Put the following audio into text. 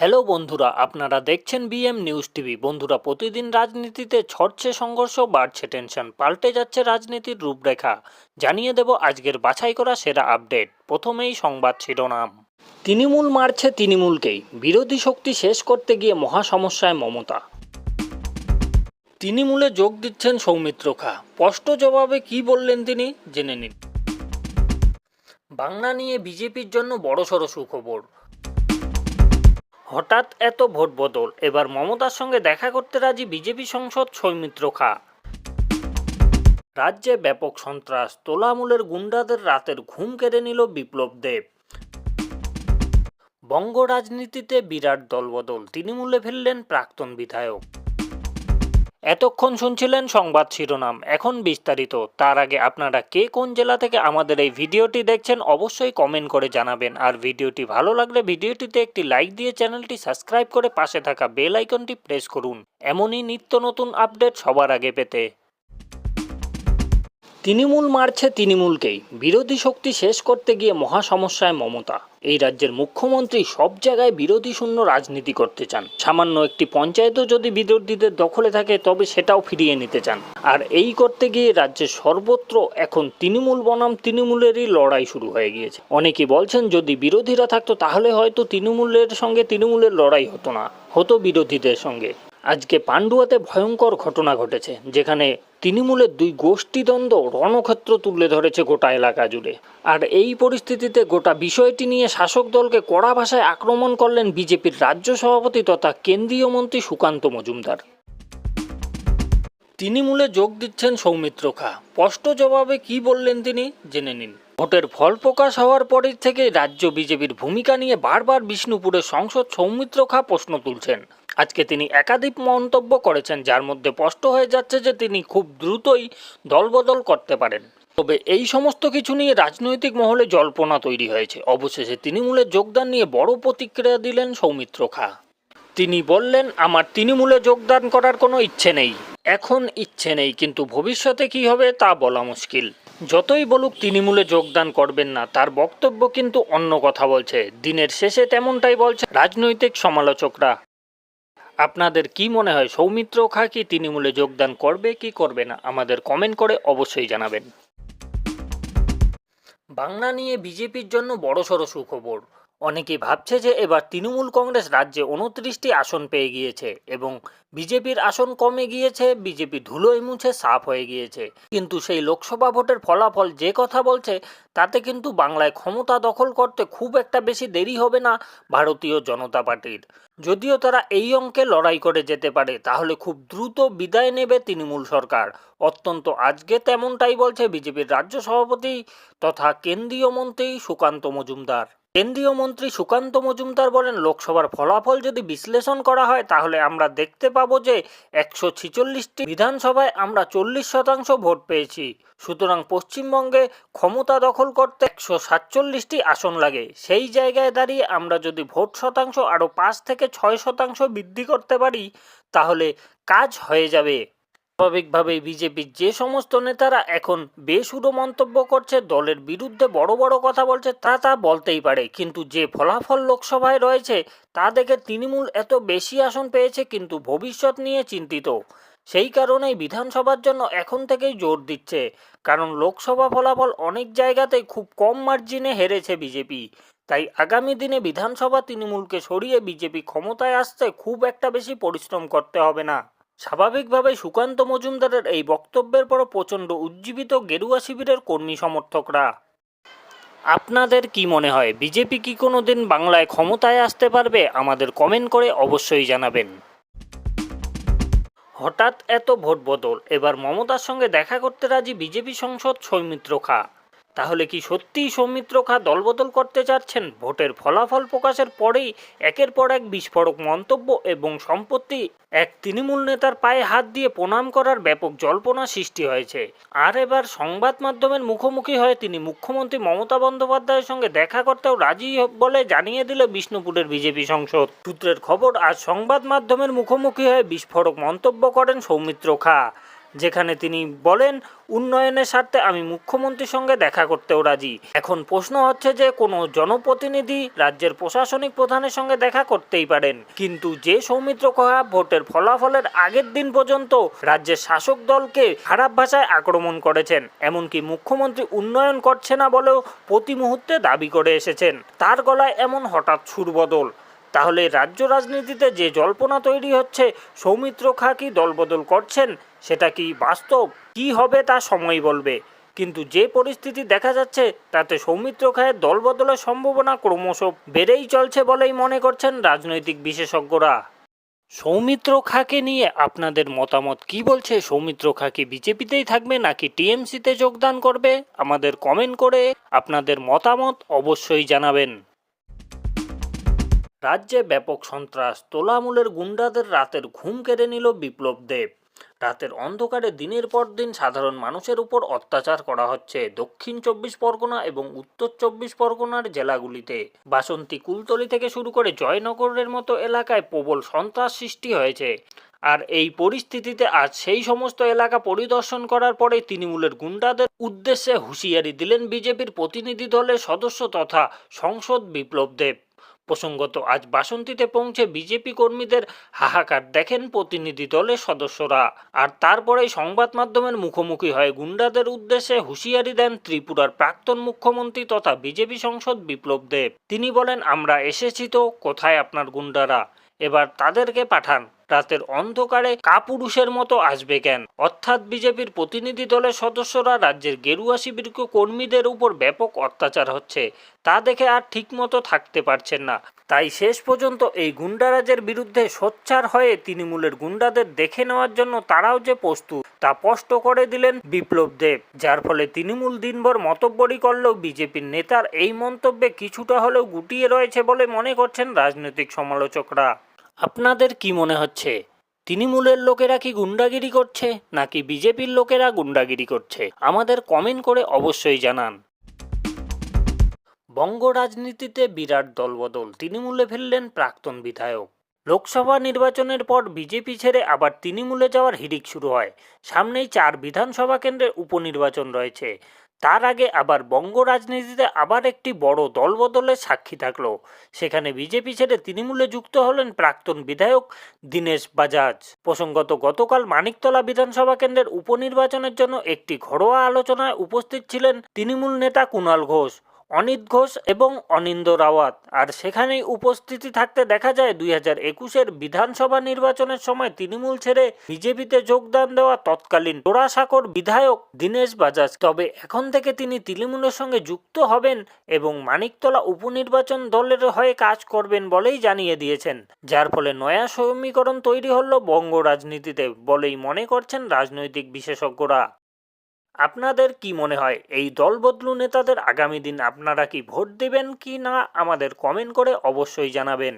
Hello বন্ধুরা, আপনারা দেখছেন বিএম নিউজ টিভি। বন্ধুরা, প্রতিদিন রাজনীতিতে ছড়ছে সংঘর্ষ, বাড়ছে টেনশন, পাল্টে যাচ্ছে রাজনীতির রূপরেখা। জানিয়ে দেব আজকের বাছাই করা সেরা আপডেট। প্রথমেই সংবাদ শিরোনাম। তৃণমূল মারছে তৃণমূলকেই, বিরোধী শক্তি শেষ করতে গিয়ে মহা সমস্যায় মমতা। তৃণমূলে যোগ দিচ্ছেন সৌমিত্র খা, স্পষ্ট জবাবে কি বললেন তিনি, জেনে নিন। বাংলা নিয়ে বিজেপির জন্য বড়সড় সুখবর। হঠাৎ এত ভোট বদল, এবার মমতার সঙ্গে দেখা করতে রাজি বিজেপি সাংসদ সৌমিত্র খা। রাজ্যে ব্যাপক সন্ত্রাস, তোলামূলের গুন্ডাদের রাতের ঘুম কেড়ে নিল বিপ্লব দেব। বঙ্গ রাজনীতিতে বিরাট দলবদল, তৃণমূলে ফিরলেন প্রাক্তন বিধায়ক। এতক্ষণ শুনছিলেন সংবাদ শিরোনাম, এখন বিস্তারিত। তার আগে আপনারা কে কোন জেলা থেকে আমাদের এই ভিডিওটি দেখছেন অবশ্যই কমেন্ট করে জানাবেন। আর ভিডিওটি ভালো লাগলে ভিডিওটিতে একটি লাইক দিয়ে চ্যানেলটি সাবস্ক্রাইব করে পাশে থাকা বেল আইকনটি প্রেস করুন, এমনই নিত্য নতুন আপডেট সবার আগে পেতে। তৃণমূল মারছে তৃণমূলকেই, বিরোধী শক্তি শেষ করতে গিয়ে মহা সমস্যায় মমতা। এই রাজ্যের মুখ্যমন্ত্রী সব জায়গায় বিরোধী শূন্য রাজনীতি করতে চান। সামান্য একটি পঞ্চায়েতও যদি বিরোধীদের দখলে থাকে তবে সেটাও ফিরিয়ে নিতে চান। আর এই করতে গিয়ে রাজ্যের সর্বত্র এখন তৃণমূল বনাম তৃণমূলেরই লড়াই শুরু হয়ে গিয়েছে। অনেকে বলছেন যদি বিরোধীরা থাকতো তাহলে হয়তো তৃণমূলের সঙ্গে তৃণমূলের লড়াই হতো না, হতো বিরোধীদের সঙ্গে। আজকে পান্ডুয়াতে ভয়ঙ্কর ঘটনা ঘটেছে, যেখানে তৃণমূলের দুই গোষ্ঠীদ্বন্দ্ব রণক্ষেত্র তুলে ধরেছে গোটা এলাকা জুড়ে। আর এই পরিস্থিতিতে গোটা বিষয়টি নিয়ে শাসক দলকে কড়া ভাষায় আক্রমণ করলেন বিজেপির রাজ্য সভাপতি তথা কেন্দ্রীয় মন্ত্রী সুকান্ত মজুমদার। তৃণমূলে যোগ দিচ্ছেন সৌমিত্র খা, স্পষ্ট জবাবে কি বললেন তিনি, জেনে নিন। ভোটের ফল প্রকাশ হওয়ার পরের থেকে রাজ্য বিজেপির ভূমিকা নিয়ে বারবার বিষ্ণুপুরের সাংসদ সৌমিত্র খা প্রশ্ন তুলছেন। আজকে তিনি একাধিক মন্তব্য করেছেন, যার মধ্যে স্পষ্ট হয়ে যাচ্ছে যে তিনি খুব দ্রুতই দলবদল করতে পারেন। তবে এই সমস্ত কিছু নিয়ে রাজনৈতিক মহলে জল্পনা তৈরি হয়েছে। অবশেষে তৃণমূলে যোগদান নিয়ে বড় প্রতিক্রিয়া দিলেন সৌমিত্র খা। তিনি বললেন, আমার তৃণমূলে যোগদান করার কোনো ইচ্ছে নেই, এখন ইচ্ছে নেই, কিন্তু ভবিষ্যতে কি হবে তা বলা মুশকিল। যতই বলুক তৃণমূলে যোগদান করবেন না, তার বক্তব্য কিন্তু অন্য কথা বলছে। দিনের শেষে তেমনটাই বলছে রাজনৈতিক সমালোচকরা। আপনাদের কি মনে হয়, সৌমিত্র খা কি তৃণমূলে যোগদান করবে কি করবে না? আমাদের কমেন্ট করে অবশ্যই জানাবেন। বাংলা নিয়ে বিজেপির জন্য বড়সড় সুখবর। অনেকেই ভাবছে যে এবার তৃণমূল কংগ্রেস রাজ্যে 29টি আসন পেয়ে গিয়েছে এবং বিজেপির আসন কমে গিয়েছে, বিজেপি ধুলোয় মুছে সাফ হয়ে গিয়েছে। কিন্তু সেই লোকসভা ভোটের ফলাফল যে কথা বলছে, তাতে কিন্তু বাংলায় ক্ষমতা দখল করতে খুব একটা বেশি দেরি হবে না ভারতীয় জনতা পার্টির। যদিও তারা এই অঙ্কে লড়াই করে যেতে পারে, তাহলে খুব দ্রুত বিদায় নেবে তৃণমূল সরকার। অত্যন্ত আজকে তেমনটাই বলছে বিজেপির রাজ্য সভাপতি তথা কেন্দ্রীয় মন্ত্রী সুকান্ত মজুমদার। কেন্দ্রীয় মন্ত্রী সুকান্ত মজুমদার বলেন, লোকসভার ফলাফল যদি বিশ্লেষণ করা হয় তাহলে আমরা দেখতে পাবো যে 146টি বিধানসভায় আমরা 40% ভোট পেয়েছি। সুতরাং পশ্চিমবঙ্গে ক্ষমতা দখল করতে 147টি আসন লাগে। সেই জায়গায় দাঁড়িয়ে আমরা যদি ভোট শতাংশ আরও 5 থেকে 6% বৃদ্ধি করতে পারি তাহলে কাজ হয়ে যাবে। স্বাভাবিকভাবেই বিজেপির যে সমস্ত নেতারা এখন বেসুরো মন্তব্য করছে, দলের বিরুদ্ধে বড় বড় কথা বলছে, তা বলতেই পারে, কিন্তু যে ফলাফল লোকসভায় রয়েছে তা দেখে তৃণমূল এত বেশি আসন পেয়েছে কিন্তু ভবিষ্যৎ নিয়ে চিন্তিত। সেই কারণেই বিধানসভার জন্য এখন থেকেই জোর দিচ্ছে, কারণ লোকসভা ফলাফল অনেক জায়গাতেই খুব কম মার্জিনে হেরেছে বিজেপি। তাই আগামী দিনে বিধানসভা তৃণমূলকে সরিয়ে বিজেপি ক্ষমতায় আসতে খুব একটা বেশি পরিশ্রম করতে হবে না। স্বাভাবিকভাবে সুকান্ত মজুমদারের এই বক্তব্যের পর প্রচণ্ড উজ্জীবিত গেরুয়া শিবিরের কর্মী সমর্থকরা। আপনাদের কি মনে হয়, বিজেপি কি কোনোদিন বাংলায় ক্ষমতায় আসতে পারবে? আমাদের কমেন্ট করে অবশ্যই জানাবেন। হঠাৎ এত ভোট বদল, এবার মমতার সঙ্গে দেখা করতে রাজি বিজেপি সাংসদ সৌমিত্র খা। তাহলে কি সত্যিই সৌমিত্র খা দলবদল করতে চাচ্ছেন? ভোটের ফলাফল প্রকাশের পরেই একের পর এক বিস্ফোরক মন্তব্য এবং সম্প্রতি এক তৃণমূল নেতার পায়ে হাত দিয়ে প্রণাম করার ব্যাপক জল্পনা সৃষ্টি হয়েছে। আর এবার সংবাদ মাধ্যমের মুখোমুখি হয়ে তিনি মুখ্যমন্ত্রী মমতা বন্দ্যোপাধ্যায়ের সঙ্গে দেখা করতেও রাজি বলে জানিয়ে দিল বিষ্ণুপুরের বিজেপি সাংসদ। সূত্রের খবর, আজ সংবাদ মাধ্যমের মুখোমুখি হয়ে বিস্ফোরক মন্তব্য করেন সৌমিত্র খা। যেখানে তিনি বলেন, উন্নয়নের স্বার্থে আমি মুখ্যমন্ত্রীর সঙ্গে দেখা করতেও রাজি। এখন প্রশ্ন হচ্ছে যে কোনো জনপ্রতিনিধি রাজ্যের প্রশাসনিক প্রধানের সঙ্গে দেখা করতেই পারেন, কিন্তু যে সৌমিত্র খাহা ভোটের ফলাফলের আগের দিন পর্যন্ত রাজ্যের শাসক দলকে খারাপ ভাষায় আক্রমণ করেছেন, এমনকি মুখ্যমন্ত্রী উন্নয়ন করছে না বলেও প্রতি মুহূর্তে দাবি করে এসেছেন, তার গলায় এমন হঠাৎ সুর বদল। তাহলে রাজ্য রাজনীতিতে যে জল্পনা তৈরি হচ্ছে সৌমিত্র খাঁ কি দলবদল করছেন, সেটা কি বাস্তব? কি হবে তা সময় বলবে, কিন্তু যে পরিস্থিতি দেখা যাচ্ছে তাতে সৌমিত্র খাঁয়ের দলবদলের সম্ভাবনা ক্রমশ বেড়েই চলছে বলেই মনে করছেন রাজনৈতিক বিশেষজ্ঞরা। সৌমিত্র খাঁকে নিয়ে আপনাদের মতামত কি বলছে? সৌমিত্র খাঁ কি বিজেপিতেই থাকবে নাকি টিএমসিতে যোগদান করবে? আমাদের কমেন্ট করে আপনাদের মতামত অবশ্যই জানাবেন। রাজ্যে ব্যাপক সন্ত্রাস, তোলামূলের গুন্ডাদের রাতের ঘুম কেড়ে নিল বিপ্লব দেব। রাতের অন্ধকারে দিনের পর দিন সাধারণ মানুষের উপর অত্যাচার করা হচ্ছে দক্ষিণ 24 পরগনা এবং উত্তর 24 পরগনার জেলাগুলিতে। বাসন্তী, কুলতলি থেকে শুরু করে জয়নগরের মতো এলাকায় প্রবল সন্ত্রাস সৃষ্টি হয়েছে। আর এই পরিস্থিতিতে আজ সেই সমস্ত এলাকা পরিদর্শন করার পরে তৃণমূলের গুন্ডাদের উদ্দেশ্যে হুঁশিয়ারি দিলেন বিজেপির প্রতিনিধি দলের সদস্য তথা সাংসদ বিপ্লব দেব। প্রসঙ্গত আজ বাসন্তীতে পৌঁছে বিজেপি কর্মীদের হাহাকার দেখেন প্রতিনিধি দলের সদস্যরা, আর তারপরেই সংবাদ মাধ্যমের মুখোমুখি হয়ে গুন্ডাদের উদ্দেশ্যে হুঁশিয়ারি দেন ত্রিপুরার প্রাক্তন মুখ্যমন্ত্রী তথা বিজেপি সাংসদ বিপ্লব দেব। তিনি বলেন, আমরা এসেছি তো, কোথায় আপনার গুন্ডারা? এবার তাদেরকে পাঠান। রাতের অন্ধকারে কাপুরুষের মতো আসবে কেন? অর্থাৎ বিজেপির প্রতিনিধি দলের সদস্যরা রাজ্যের গেরুয়া শিবির কর্মীদের উপর ব্যাপক অত্যাচার হচ্ছে, তা দেখে আর ঠিকমতো থাকতে পারছেন না। তাই শেষ পর্যন্ত এই গুন্ডারাজের বিরুদ্ধে সোচ্চার হয়ে তৃণমূলের গুন্ডাদের দেখে নেওয়ার জন্য তারাও যে প্রস্তুত তা স্পষ্ট করে দিলেন বিপ্লব দেব। যার ফলে তৃণমূল দিনভর মতব্বরি করলেও বিজেপির নেতার এই মন্তব্যে কিছুটা হলেও গুটিয়ে রয়েছে বলে মনে করছেন রাজনৈতিক সমালোচকরা। আপনাদের কি মনে হচ্ছে? তৃণমূলের লোকেরা কি গুন্ডাগিরি করছে নাকি বিজেপির লোকেরা গুন্ডাগিরি করছে? আমাদের কমেন্ট করে অবশ্যই জানান। বঙ্গ রাজনীতিতে বিরাট দলবদল, তৃণমূলে ফিরলেন প্রাক্তন বিধায়ক। লোকসভা নির্বাচনের পর বিজেপি ছেড়ে আবার তৃণমূলে যাওয়ার হিড়িক শুরু হয়। সামনেই 4 বিধানসভা কেন্দ্রের উপনির্বাচন রয়েছে। তার আগে আবার বঙ্গ রাজনীতিতে আবার একটি বড় দলবদলের সাক্ষী থাকলো। সেখানে বিজেপি ছেড়ে তৃণমূলে যুক্ত হলেন প্রাক্তন বিধায়ক দীনেশ বাজাজ। প্রসঙ্গত গতকাল মানিকতলা বিধানসভা কেন্দ্রের উপনির্বাচনের জন্য একটি ঘরোয়া আলোচনায় উপস্থিত ছিলেন তৃণমূল নেতা কুণাল ঘোষ, অনিত ঘোষ এবং অনিন্দ্য রাওয়াত। আর সেখানেই উপস্থিতি থাকতে দেখা যায় 2021-এর বিধানসভা নির্বাচনের সময় তৃণমূল ছেড়ে বিজেপিতে যোগদান দেওয়া তৎকালীন জোড়াসাঁকোর বিধায়ক দীনেশ বাজাজ। তবে এখন থেকে তিনি তৃণমূলের সঙ্গে যুক্ত হবেন এবং মানিকতলা উপনির্বাচন দলের হয়ে কাজ করবেন বলেই জানিয়ে দিয়েছেন, যার ফলে নয়া সমীকরণ তৈরি হলো বঙ্গ রাজনীতিতে বলেই মনে করছেন রাজনৈতিক বিশেষজ্ঞরা। আপনাদের কি মনে হয় এই দলবদলু নেতাদের আগামী দিন আপনারা কি ভোট দেবেন কি না? আমাদের কমেন্ট করে অবশ্যই জানাবেন।